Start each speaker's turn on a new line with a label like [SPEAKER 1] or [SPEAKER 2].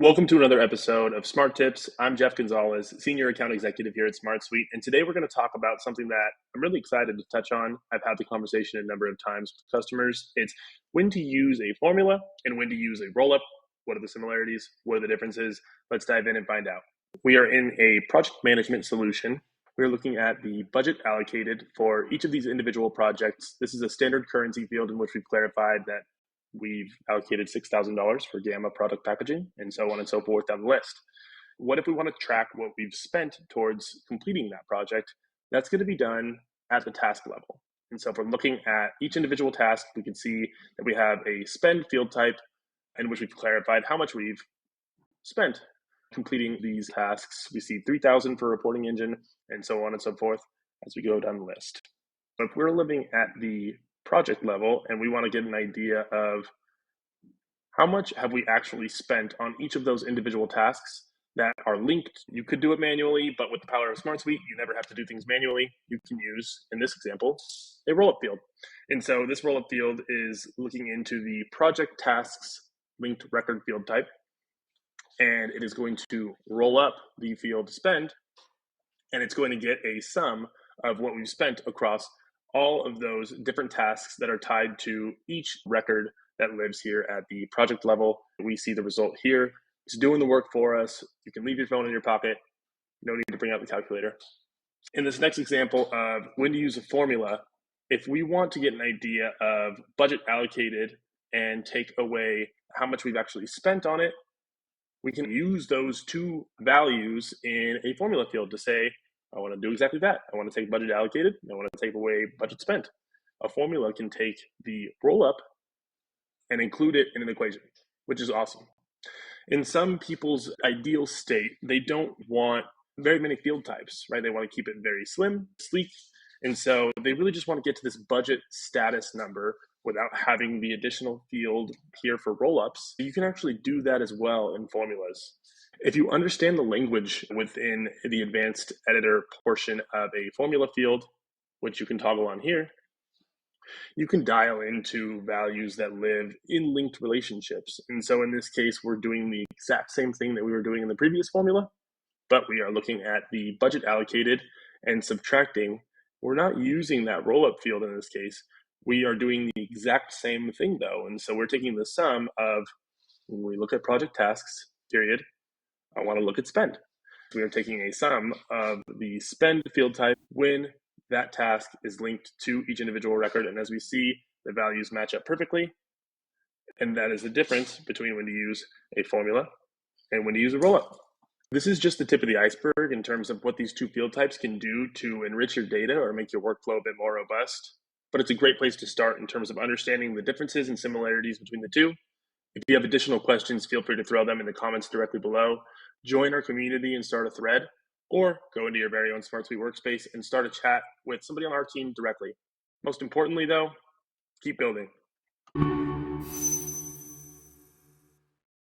[SPEAKER 1] Welcome to another episode of Smart Tips. I'm Jeff Gonzalez, Senior Account Executive here at SmartSuite, and today we're going to talk about something that I'm really excited to touch on. I've had the conversation a number of times with customers. It's when to use a formula and when to use a rollup. What are the similarities? What are the differences? Let's dive in and find out. We are in a project management solution. We're looking at the budget allocated for each of these individual projects. This is a standard currency field in which we've clarified that we've allocated $6,000 for Gamma product packaging, and so on and so forth down the list. What if we want to track what we've spent towards completing that project? That's going to be done at the task level. And so if we're looking at each individual task, we can see that we have a spend field type in which we've clarified how much we've spent completing these tasks. We see 3,000 for reporting engine, and so on and so forth as we go down the list. But if we're living at the project level and we want to get an idea of how much have we actually spent on each of those individual tasks that are linked. You could do it manually, but with the power of SmartSuite, you never have to do things manually. You can use, in this example, a rollup field. And so this rollup field is looking into the project tasks linked record field type, and it is going to roll up the field spend, and it's going to get a sum of what we've spent across all of those different tasks that are tied to each record that lives here at the project level. We see the result here. It's doing the work for us. You can leave your phone in your pocket. No need to bring out the calculator. In this next example of when to use a formula, if we want to get an idea of budget allocated and take away how much we've actually spent on it, we can use those two values in a formula field to say, I want to do exactly that. I want to take budget allocated. I want to take away budget spent. A formula can take the roll up and include it in an equation, which is awesome. In some people's ideal state, they don't want very many field types, right? They want to keep it very slim, sleek. And so they really just want to get to this budget status number without having the additional field here for roll-ups. You can actually do that as well in formulas. If you understand the language within the advanced editor portion of a formula field, which you can toggle on here, you can dial into values that live in linked relationships. And so in this case, we're doing the exact same thing that we were doing in the previous formula, but we are looking at the budget allocated and subtracting. We're not using that roll-up field in this case. We are doing the exact same thing though. And so we're taking the sum of, when we look at project tasks, period, I want to look at spend. We are taking a sum of the spend field type when that task is linked to each individual record. And as we see, the values match up perfectly. And that is the difference between when to use a formula and when to use a rollup. This is just the tip of the iceberg in terms of what these two field types can do to enrich your data or make your workflow a bit more robust. But it's a great place to start in terms of understanding the differences and similarities between the two. If you have additional questions, feel free to throw them in the comments directly below. Join our community and start a thread, or go into your very own SmartSuite workspace and start a chat with somebody on our team directly. Most importantly, though, keep building.